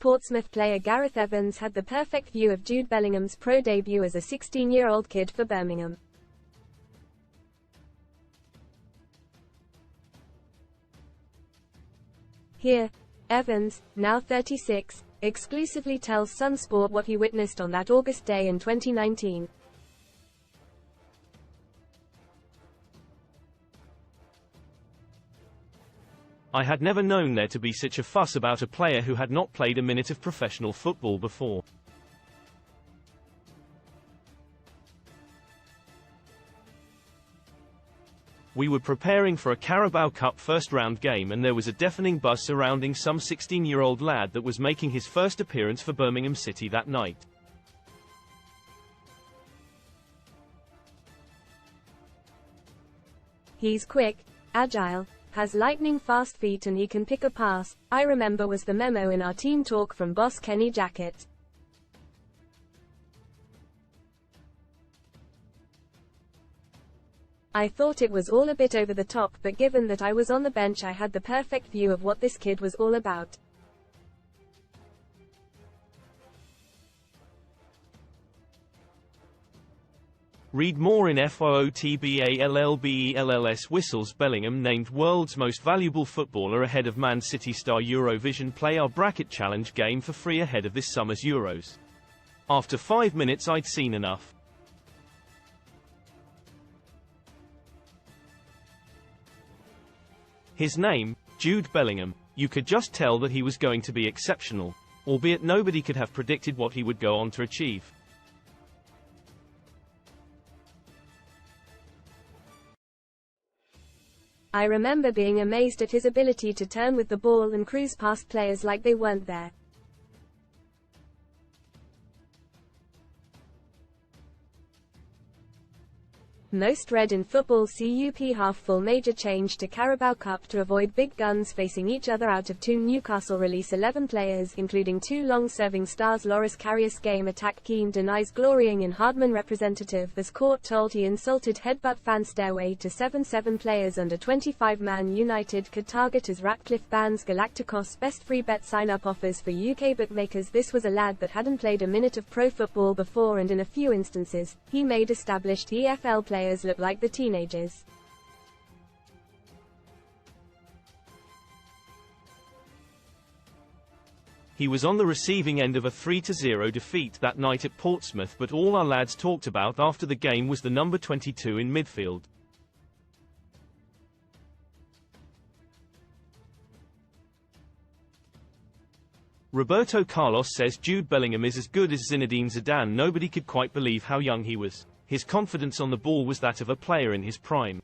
Portsmouth player Gareth Evans had the perfect view of Jude Bellingham's pro debut as a 16-year-old kid for Birmingham. Here, Evans, now 36, exclusively tells Sun Sport what he witnessed on that August day in 2019. I had never known there to be such a fuss about a player who had not played a minute of professional football before. We were preparing for a Carabao Cup first-round game and there was a deafening buzz surrounding some 16-year-old lad that was making his first appearance for Birmingham City that night. He's quick, agile, has lightning-fast feet and he can pick a pass, I remember was the memo in our team talk from boss Kenny Jackett. I thought it was all a bit over the top, but given that I was on the bench I had the perfect view of what this kid was all about. Read more in FOOTBALLBELLS Whistles. Bellingham named world's most valuable footballer ahead of Man City star. Eurovision play our bracket challenge game for free ahead of this summer's Euros. After 5 minutes I'd seen enough. His name, Jude Bellingham. You could just tell that he was going to be exceptional, albeit nobody could have predicted what he would go on to achieve. I remember being amazed at his ability to turn with the ball and cruise past players like they weren't there. Most read in football CUP half-full major change to Carabao Cup to avoid big guns facing each other. Out of 2 Newcastle release 11 players including 2 long-serving stars. Loris Karius game attack. Keane denies glorying in Hardman. Representative as court told he insulted headbutt fan. Stairway to 7 players under 25. Man United could target as Ratcliffe bans Galacticos. Best free bet sign-up offers for UK bookmakers. This was a lad that hadn't played a minute of pro football before and in a few instances, he made established EFL players look like the teenagers. He was on the receiving end of a 3-0 defeat that night at Portsmouth, but all our lads talked about after the game was the number 22 in midfield. Roberto Carlos says Jude Bellingham is as good as Zinedine Zidane. Nobody could quite believe how young he was. His confidence on the ball was that of a player in his prime.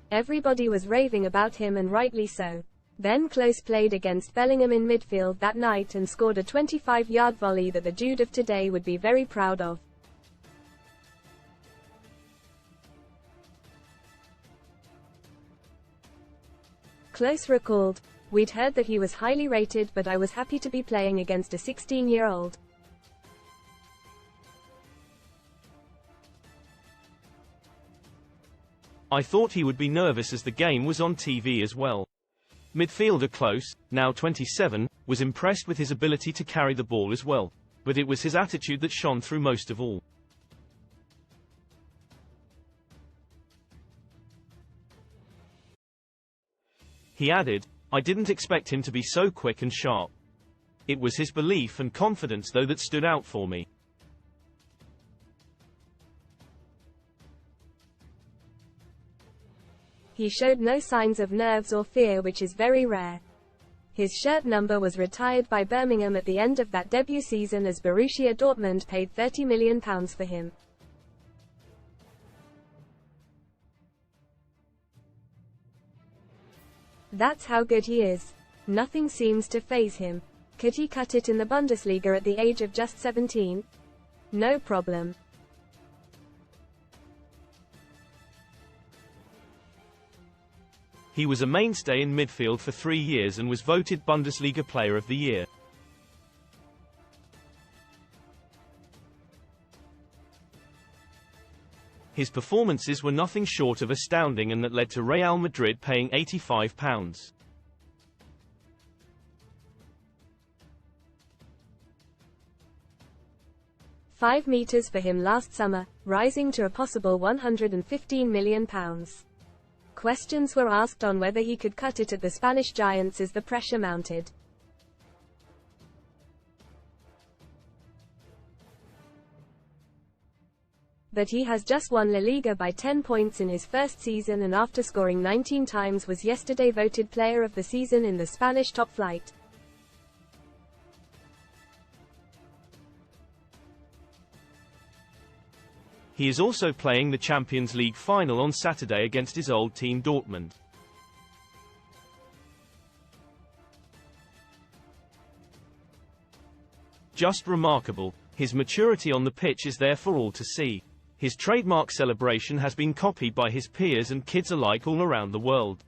Everybody was raving about him and rightly so. Ben Close played against Bellingham in midfield that night and scored a 25-yard volley that the Jude of today would be very proud of. Close recalled, "We'd heard that he was highly rated, but I was happy to be playing against a 16-year-old. I thought he would be nervous as the game was on TV as well." Midfielder Close, now 27, was impressed with his ability to carry the ball as well, but it was his attitude that shone through most of all. He added, "I didn't expect him to be so quick and sharp. It was his belief and confidence though that stood out for me." He showed no signs of nerves or fear, which is very rare. His shirt number was retired by Birmingham at the end of that debut season as Borussia Dortmund paid £30 million for him. That's how good he is. Nothing seems to faze him. Could he cut it in the Bundesliga at the age of just 17? No problem. He was a mainstay in midfield for 3 years and was voted Bundesliga Player of the Year. His performances were nothing short of astounding, and that led to Real Madrid paying £85. £5 for him last summer, rising to a possible £115 million. Questions were asked on whether he could cut it at the Spanish giants as the pressure mounted. But he has just won La Liga by 10 points in his first season, and after scoring 19 times was yesterday voted Player of the Season in the Spanish top flight. He is also playing the Champions League final on Saturday against his old team Dortmund. Just remarkable. His maturity on the pitch is there for all to see. His trademark celebration has been copied by his peers and kids alike all around the world.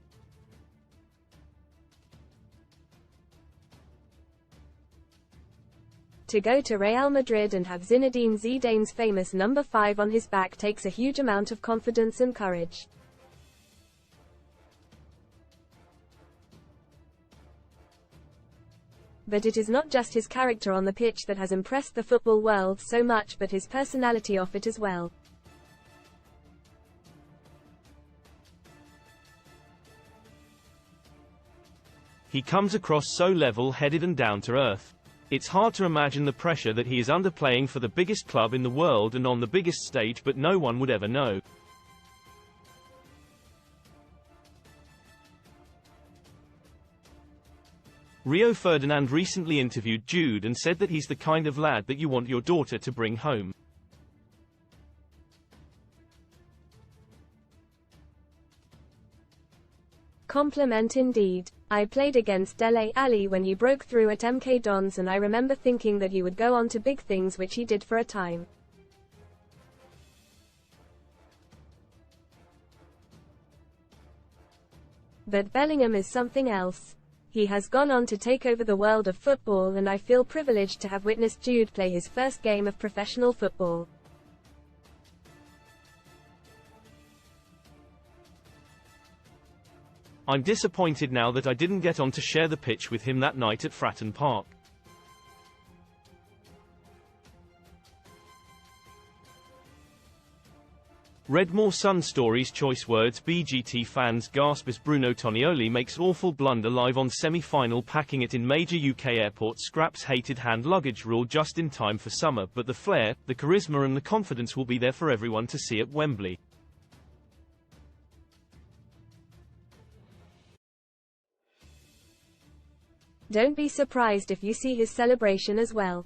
To go to Real Madrid and have Zinedine Zidane's famous number 5 on his back takes a huge amount of confidence and courage. But it is not just his character on the pitch that has impressed the football world so much, but his personality off it as well. He comes across so level-headed and down-to-earth. It's hard to imagine the pressure that he is under playing for the biggest club in the world and on the biggest stage, but no one would ever know. Rio Ferdinand recently interviewed Jude and said that he's the kind of lad that you want your daughter to bring home. Compliment indeed. I played against Dele Alli when he broke through at MK Dons, and I remember thinking that he would go on to big things, which he did for a time. But Bellingham is something else. He has gone on to take over the world of football, and I feel privileged to have witnessed Jude play his first game of professional football. I'm disappointed now that I didn't get on to share the pitch with him that night at Fratton Park. Read more Sun Stories choice words. BGT fans gasp as Bruno Tonioli makes awful blunder live on semi-final, packing it in major UK airport. Scraps hated hand luggage rule just in time for summer, but the flair, the charisma and the confidence will be there for everyone to see at Wembley. Don't be surprised if you see his celebration as well.